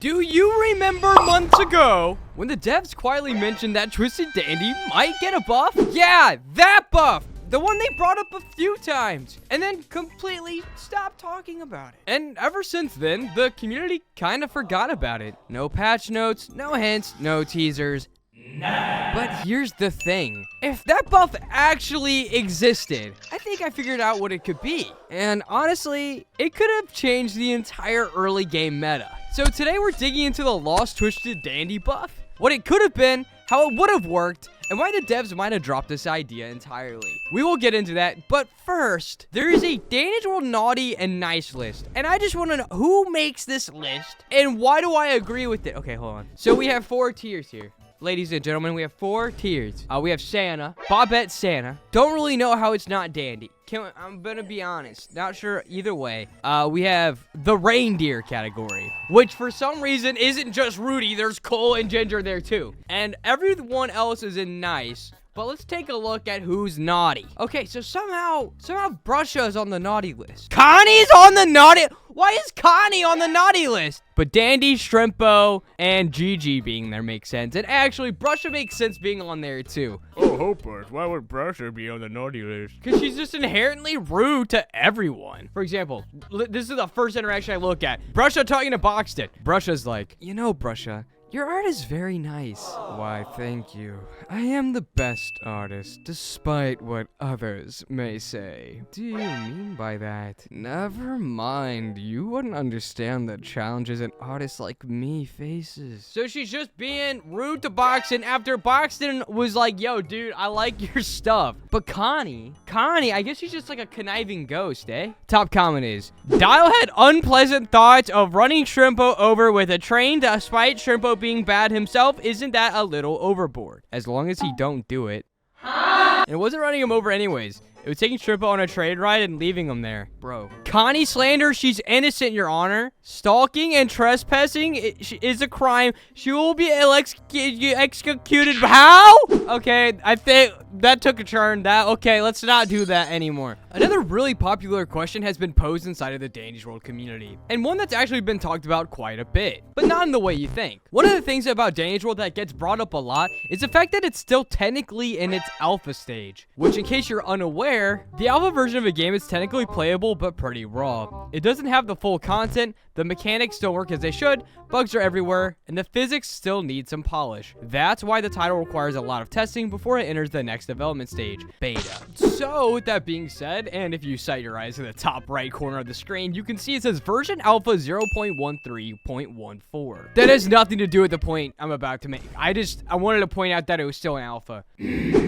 Do you remember months ago when the devs quietly mentioned that Twisted Dandy might get a buff? Yeah, that buff! The one they brought up a few times and then completely stopped talking about it. And ever since then, the community kind of forgot about it. No patch notes, no hints, no teasers. Nah. But here's the thing. If that buff actually existed, I think I figured out what it could be. And honestly, it could have changed the entire early game meta. So today we're digging into the lost Twisted Dandy buff, what it could have been, how it would have worked, and why the devs might have dropped this idea entirely. We will get into that, but first, there is a Danish World Naughty and Nice list, and I just want to know who makes this list, and why do I agree with it? Okay, hold on. So we have 4 tiers here. Ladies and gentlemen, we have 4 tiers. We have Santa, Bobette Santa. Don't really know how it's not Dandy. I'm gonna be honest, not sure either way. We have the reindeer category, which for some reason isn't just Rudy. There's Cole and Ginger there too. And everyone else is in nice. But let's take a look at who's naughty. Okay, so somehow Brusha is on the naughty list. Connie's on the naughty. Why is Connie on the naughty list? But Dandy, Shrimpo, and Gigi being there makes sense. And actually, Brusha makes sense being on there too. Oh, Hopers, why would Brusha be on the naughty list? Because she's just inherently rude to everyone. For example, this is the first interaction I look at. Brusha talking to Boxton. Brusha's like, you know, Brusha, your art is very nice. Why, thank you. I am the best artist, despite what others may say. Do you mean by that? Never mind, you wouldn't understand the challenges an artist like me faces. So she's just being rude to Boxton after Boxton was like, yo, dude, I like your stuff. But Connie, I guess she's just like a conniving ghost, eh? Top comment is, Dial had unpleasant thoughts of running Shrimpo over with a train despite Shrimpo being bad himself. Isn't that a little overboard? As long as he don't do it. And it wasn't running him over anyways. It was taking Shrimpo on a trade ride and leaving him there. Bro. Connie slander, she's innocent, your honor. Stalking and trespassing is a crime. She will be executed. How? Okay, I think that took a turn. Okay, let's not do that anymore. Another really popular question has been posed inside of the Danish World community, and one that's actually been talked about quite a bit, but not in the way you think. One of the things about Danish World that gets brought up a lot is the fact that it's still technically in its alpha stage, which, in case you're unaware, the alpha version of a game is technically playable but pretty raw. It doesn't have the full content, the mechanics don't work as they should, bugs are everywhere, and the physics still need some polish. That's why the title requires a lot of testing before it enters the next development stage, beta. So, with that being said, and if you sight your eyes to the top right corner of the screen, you can see it says version alpha 0.13.14. That has nothing to do with the point I'm about to make. I wanted to point out that it was still an alpha.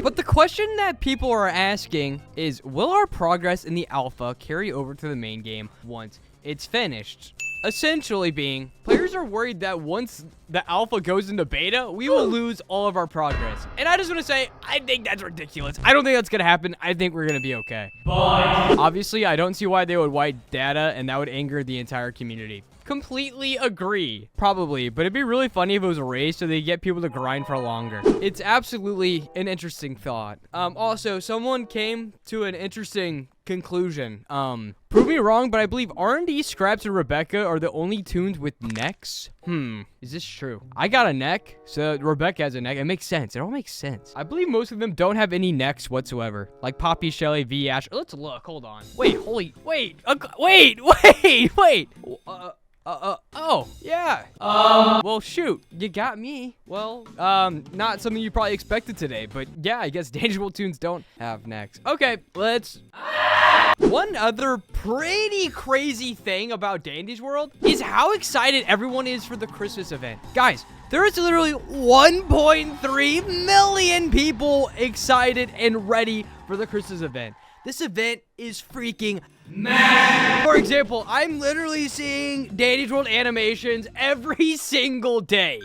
But the question that people are asking is, will our progress in the alpha carry over to the main game once it's finished? Essentially being, players are worried that once the alpha goes into beta, we will lose all of our progress. And I just want to say, I think that's ridiculous. I don't think that's going to happen. I think we're going to be okay. But obviously, I don't see why they would wipe data, and that would anger the entire community. Completely agree. Probably, but it'd be really funny if it was erased so they get people to grind for longer. It's absolutely an interesting thought. Also, someone came to an interesting conclusion. Prove me wrong, but I believe R&D, Scraps, and Rebecca are the only tunes with necks. Is this true? I got a neck, so Rebecca has a neck. It makes sense. It all makes sense. I believe most of them don't have any necks whatsoever. Like Poppy, Shelly, V, Ash. Let's look. Hold on. Wait. Oh, yeah. Well, shoot. You got me. Well, not something you probably expected today, but yeah, I guess Danish World tunes don't have necks. Okay, let's... One other pretty crazy thing about Dandy's World is how excited everyone is for the Christmas event. Guys, there is literally 1.3 million people excited and ready for the Christmas event. This event is freaking massive. For example, I'm literally seeing Dandy's World animations every single day.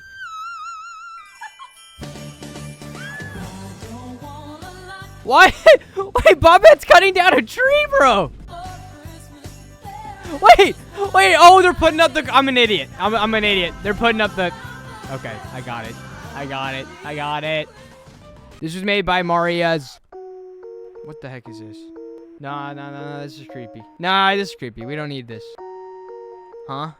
Why? Wait, Bobette's cutting down a tree, bro. Wait. Oh, they're putting up the... I'm an idiot. I'm an idiot. They're putting up the... Okay, I got it. This was made by Maria's... What the heck is this? No, this is creepy. This is creepy. We don't need this. Huh?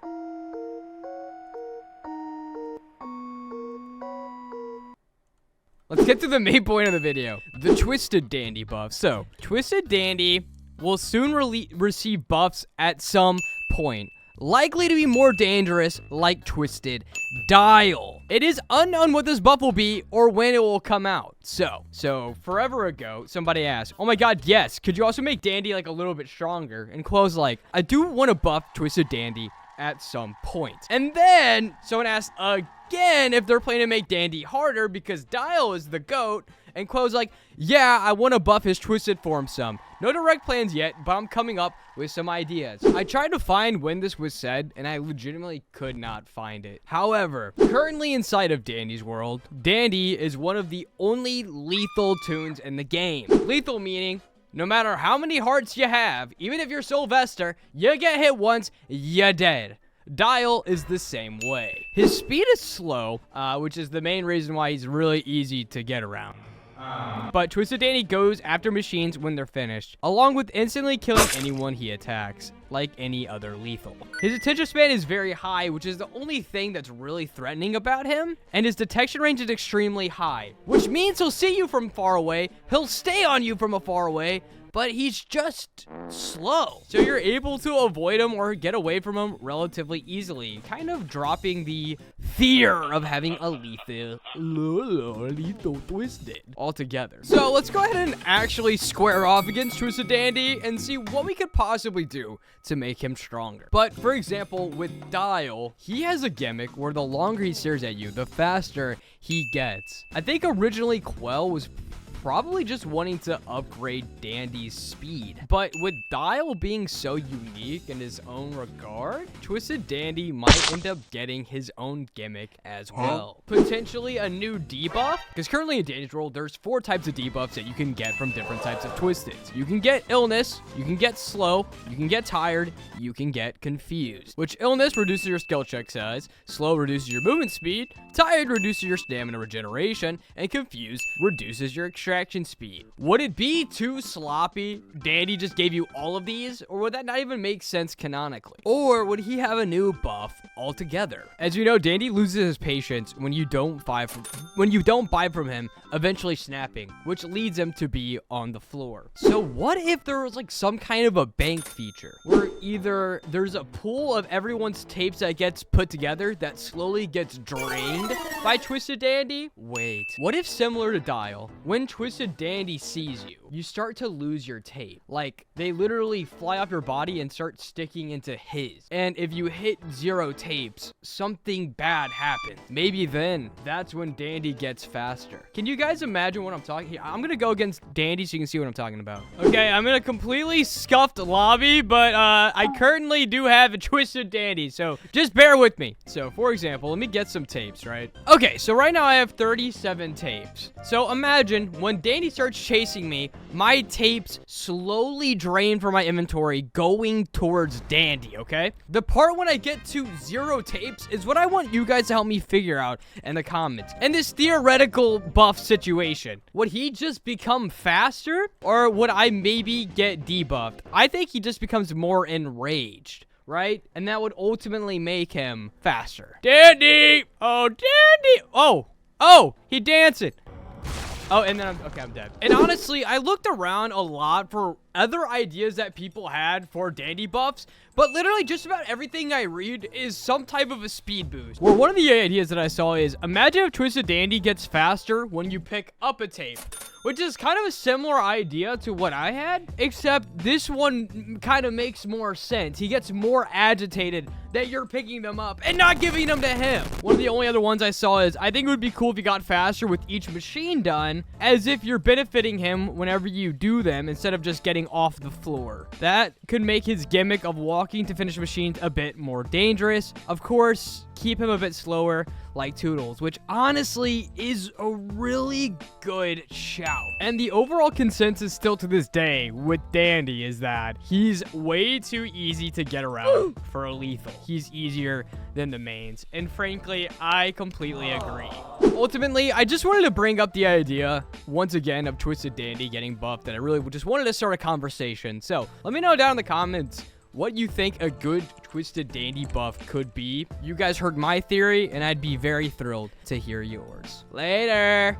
let's get to the main point of the video. The Twisted Dandy buff. So, Twisted Dandy will soon receive buffs at some point. Likely to be more dangerous, like Twisted Dial. It is unknown what this buff will be or when it will come out. So forever ago, somebody asked, oh my god, yes, could you also make Dandy like a little bit stronger? And Quo's like, I do want to buff Twisted Dandy at some point. And then someone asked again if they're planning to make Dandy harder because Dial is the GOAT. And Quo's like, yeah, I want to buff his Twisted form some. No direct plans yet, but I'm coming up with some ideas. I tried to find when this was said, and I legitimately could not find it. However, currently inside of Dandy's world, Dandy is one of the only lethal toons in the game. Lethal meaning, no matter how many hearts you have, even if you're Sylvester, you get hit once, you're dead. Dial is the same way. His speed is slow, which is the main reason why he's really easy to get around. But Twisted Dandy goes after machines when they're finished, along with instantly killing anyone he attacks, like any other lethal. His attention span is very high, which is the only thing that's really threatening about him, and his detection range is extremely high, which means he'll see you from far away, he'll stay on you from a far away, but he's just slow. So you're able to avoid him or get away from him relatively easily, kind of dropping the fear of having a lethal Twisted altogether. So let's go ahead and actually square off against Twisted Dandy and see what we could possibly do to make him stronger. But for example, with Dial, he has a gimmick where the longer he stares at you, the faster he gets. I think originally Quell was probably just wanting to upgrade Dandy's speed. But with Dial being so unique in his own regard, Twisted Dandy might end up getting his own gimmick as well. Potentially a new debuff, because currently in Dandy's world, there's 4 types of debuffs that you can get from different types of Twisteds. You can get Illness, you can get Slow, you can get Tired, you can get Confused. Which Illness reduces your skill check size, Slow reduces your movement speed, Tired reduces your stamina regeneration, and Confused reduces your extraction speed. Would it be too sloppy? Dandy just gave you all of these, or would that not even make sense canonically? Or would he have a new buff altogether? As you know, Dandy loses his patience when you don't buy from him, eventually snapping, which leads him to be on the floor. So what if there was like some kind of a bank feature where either there's a pool of everyone's tapes that gets put together that slowly gets drained by Twisted Dandy? Wait, what if similar to Dial, when Twisted Dandy sees you, you start to lose your tape. Like, they literally fly off your body and start sticking into his. And if you hit 0 tapes, something bad happens. Maybe then, that's when Dandy gets faster. Can you guys imagine what I'm talking here? I'm gonna go against Dandy so you can see what I'm talking about. Okay, I'm in a completely scuffed lobby, but I currently do have a Twisted Dandy, so just bear with me. So, for example, let me get some tapes, right? Okay, so right now I have 37 tapes. So imagine when Dandy starts chasing me, my tapes slowly drain from my inventory going towards Dandy, okay? The part when I get to 0 tapes is what I want you guys to help me figure out in the comments. In this theoretical buff situation, would he just become faster or would I maybe get debuffed? I think he just becomes more enraged, right? And that would ultimately make him faster. Dandy! Oh, Dandy! Oh, he dancing. Oh, and then I'm dead. And honestly, I looked around a lot for other ideas that people had for Dandy buffs, but literally just about everything I read is some type of a speed boost. Where one of the ideas that I saw is, imagine if Twisted Dandy gets faster when you pick up a tape, which is kind of a similar idea to what I had, except this one kind of makes more sense. He gets more agitated that you're picking them up and not giving them to him. One of the only other ones I saw is, I think it would be cool if he got faster with each machine done, as if you're benefiting him whenever you do them instead of just getting off the floor. That could make his gimmick of walking to finish machines a bit more dangerous. Of course, keep him a bit slower like Toodles, which honestly is a really good shout. And the overall consensus still to this day with Dandy is that he's way too easy to get around for a lethal. He's easier than the mains. And frankly, I completely agree. Ultimately, I just wanted to bring up the idea once again of Twisted Dandy getting buffed, and I really just wanted to start a conversation. So let me know down in the comments what you think a good Twisted Dandy buff could be. You guys heard my theory, and I'd be very thrilled to hear yours. Later.